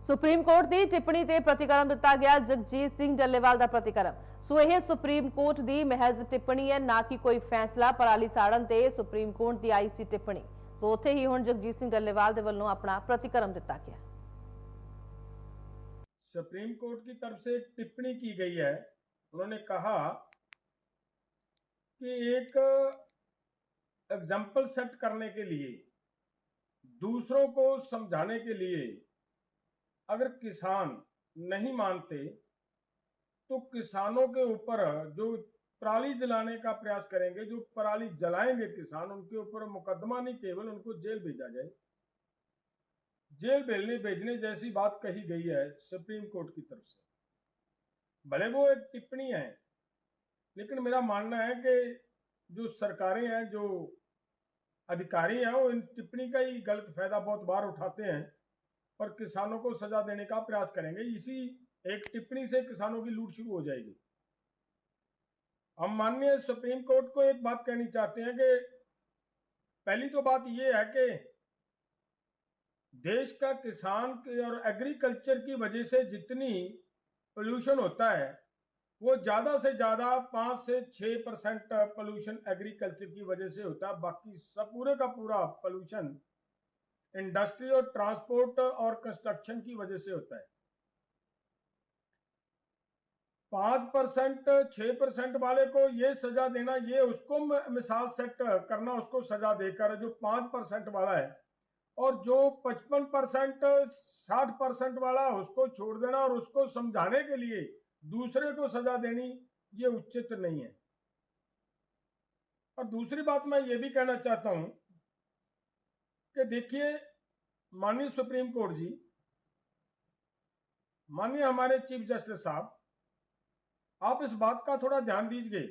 Supreme court की टिप्पणी ते प्रतिक्रम दिता गया। जगजीत सिंह डल्लेवाल का प्रतिक्रम। सो यह सुप्रीम कोर्ट की महज टिप्पणी है, ना कि कोई फैसला। पराली साड़न ते सुप्रीम कोर्ट की आई सी टिप्पणी। सो उत्थे ही हुण जगजीत सिंह डल्लेवाल दे वल्लों अपना प्रतिक्रम दिता गया। सुप्रीम कोर्ट की तरफ से एक टिप्पणी की गई है। उन्होंने कहा कि एक एग्जाम्पल सेट करने के लिए, दूसरों को समझाने के लिए, अगर किसान नहीं मानते तो किसानों के ऊपर जो पराली जलाने का प्रयास करेंगे, जो पराली जलाएंगे किसान, उनके ऊपर मुकदमा नहीं, केवल उनको जेल भेजा जाए। जेल भेजने जैसी बात कही गई है सुप्रीम कोर्ट की तरफ से। भले वो एक टिप्पणी है, लेकिन मेरा मानना है कि जो सरकारें हैं, जो अधिकारी हैं, वो इन टिप्पणी का ही गलत फायदा बहुत बार उठाते हैं और किसानों को सजा देने का प्रयास करेंगे। इसी एक टिप्पणी से किसानों की लूट शुरू हो जाएगी। हम माननीय सुप्रीम कोर्ट को एक बात कहनी चाहते हैं कि पहली तो बात यह है कि देश का किसान और एग्रीकल्चर की वजह से जितनी पोल्यूशन होता है, वो ज्यादा से ज्यादा 5 से 6% पोल्यूशन एग्रीकल्चर की वजह से होता है। बाकी सब पूरे का पूरा पोल्यूशन इंडस्ट्री और ट्रांसपोर्ट और कंस्ट्रक्शन की वजह से होता है। 5% 6% वाले को ये सजा देना, ये उसको मिसाल सेट करना, उसको सजा देकर, जो 5% वाला है, और जो 55% 60% वाला, उसको छोड़ देना और उसको समझाने के लिए दूसरे को सजा देनी, ये उचित नहीं है। और दूसरी बात मैं ये भी कहना चाहता हूं कि देखिए, माननीय सुप्रीम कोर्ट जी, माननीय हमारे चीफ जस्टिस साहब, आप इस बात का थोड़ा ध्यान दीजिए।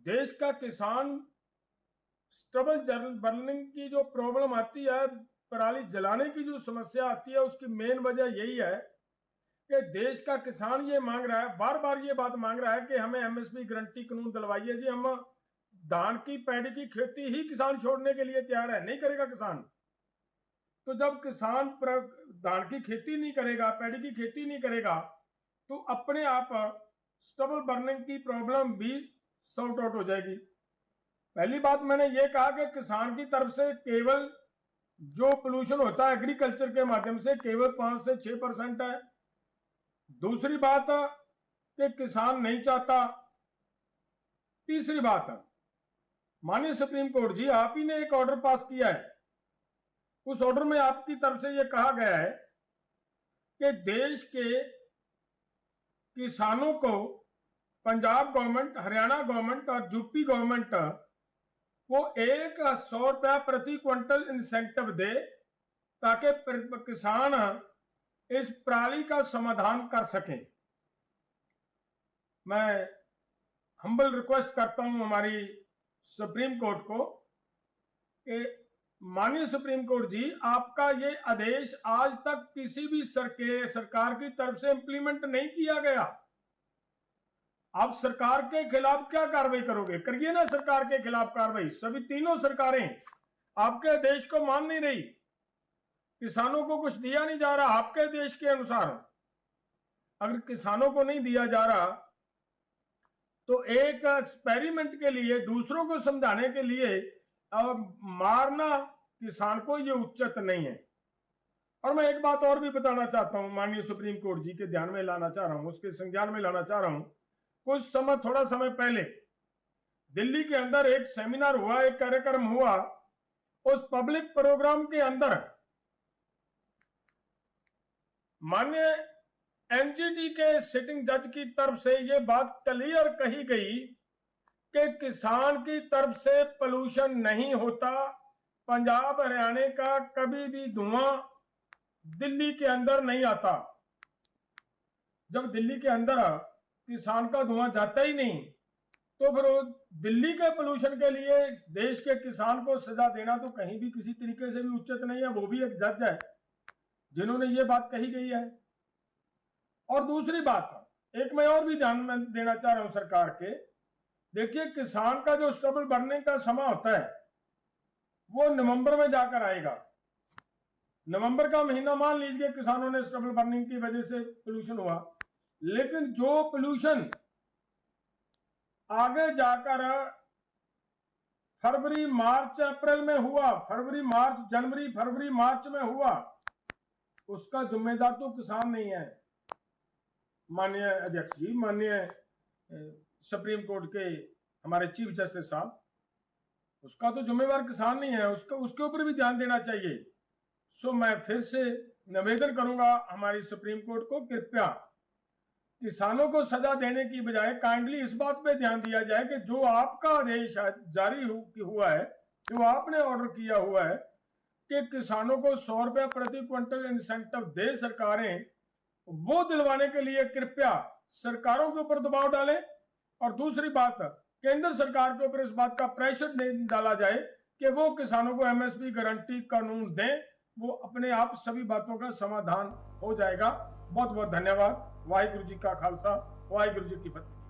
देश का किसान स्टबल बर्निंग की जो प्रॉब्लम आती है, पराली जलाने की जो समस्या आती है, उसकी मेन वजह यही है कि देश का किसान ये मांग रहा है, बार बार ये बात मांग रहा है कि हमें एमएसपी गारंटी कानून दिलवाइए जी। हम धान की पैडी की खेती ही किसान छोड़ने के लिए तैयार है, नहीं करेगा किसान। तो जब किसान धान की खेती नहीं करेगा, पैडी की खेती नहीं करेगा, तो अपने आप स्टबल बर्निंग की प्रॉब्लम भी सॉर्ट आउट हो जाएगी। पहली बात मैंने ये कहा कि किसान की तरफ से केवल जो पोल्यूशन होता है एग्रीकल्चर के माध्यम से केवल 5 से 6% है। दूसरी बात कि किसान नहीं चाहता। तीसरी बात, माननीय सुप्रीम कोर्ट जी, आप ही ने एक ऑर्डर पास किया है। उस ऑर्डर में आपकी तरफ से यह कहा गया है कि देश के किसानों को पंजाब गवर्नमेंट, हरियाणा गवर्नमेंट और यूपी गवर्नमेंट वो 100 रुपया प्रति क्विंटल इंसेंटिव दे, ताकि किसान इस पराली का समाधान कर सकें। मैं हम्बल रिक्वेस्ट करता हूं हमारी सुप्रीम कोर्ट को कि माननीय सुप्रीम कोर्ट जी, आपका ये आदेश आज तक किसी भी सरकार की तरफ से इंप्लीमेंट नहीं किया गया। आप सरकार के खिलाफ क्या कार्रवाई करोगे? करिए ना सरकार के खिलाफ कार्रवाई। सभी तीनों सरकारें आपके देश को मान नहीं रही, किसानों को कुछ दिया नहीं जा रहा आपके देश के अनुसार। अगर किसानों को नहीं दिया जा रहा तो एक एक्सपेरिमेंट के लिए, दूसरों को समझाने के लिए मारना किसान को ये उचित नहीं है। और मैं एक बात और भी बताना चाहता हूं, माननीय सुप्रीम कोर्ट जी के ध्यान में लाना चाह रहा हूं, उसके संज्ञान में लाना चाह रहा हूं। कुछ थोड़ा समय पहले दिल्ली के अंदर एक सेमिनार हुआ, एक कार्यक्रम हुआ। उस पब्लिक प्रोग्राम के अंदर माननीय एमजीटी के सिटिंग जज की तरफ से यह बात क्लियर कही गई कि किसान की तरफ से पोल्यूशन नहीं होता। पंजाब हरियाणा का कभी भी धुआं दिल्ली के अंदर नहीं आता। जब दिल्ली के अंदर किसान का धुआं जाता ही नहीं, तो फिर दिल्ली के पोल्यूशन के लिए देश के किसान को सजा देना तो कहीं भी किसी तरीके से भी उचित नहीं है। वो भी एक जज है जिन्होंने ये बात कही गई है। और दूसरी बात, एक मैं और भी ध्यान देना चाह रहा हूं सरकार के। देखिए, किसान का जो स्टबल बढ़ने का समय होता है वो नवंबर में जाकर आएगा। नवंबर का महीना मान लीजिए किसानों ने स्टबल बर्निंग की वजह से पोल्यूशन हुआ, लेकिन जो पोल्यूशन आगे जाकर फरवरी मार्च अप्रैल में हुआ, फरवरी मार्च जनवरी फरवरी मार्च में हुआ, उसका जिम्मेदार तो किसान नहीं है। माननीय अध्यक्ष जी, माननीय सुप्रीम कोर्ट के हमारे चीफ जस्टिस साहब, उसका तो जिम्मेवार किसान नहीं है, उसके ऊपर भी ध्यान देना चाहिए। सो मैं फिर से निवेदन करूंगा हमारी सुप्रीम कोर्ट को, कृपया किसानों को सजा देने की बजाय काइंडली इस बात पे ध्यान दिया जाए कि जो आपका आदेश जारी हुआ है, जो आपने ऑर्डर किया हुआ है कि किसानों को 100 रुपए प्रति क्विंटल इंसेंटिव दे सरकारें, वो दिलवाने के लिए कृपया सरकारों के ऊपर दबाव डालें। और दूसरी बात, केंद्र सरकार के ऊपर इस बात का प्रेशर डाला जाए कि वो किसानों को एमएसपी गारंटी कानून दें, वो अपने आप सभी बातों का समाधान हो जाएगा। बहुत बहुत धन्यवाद। वाहिगुरु जी का खालसा, वाहिगुरु जी की फतेह।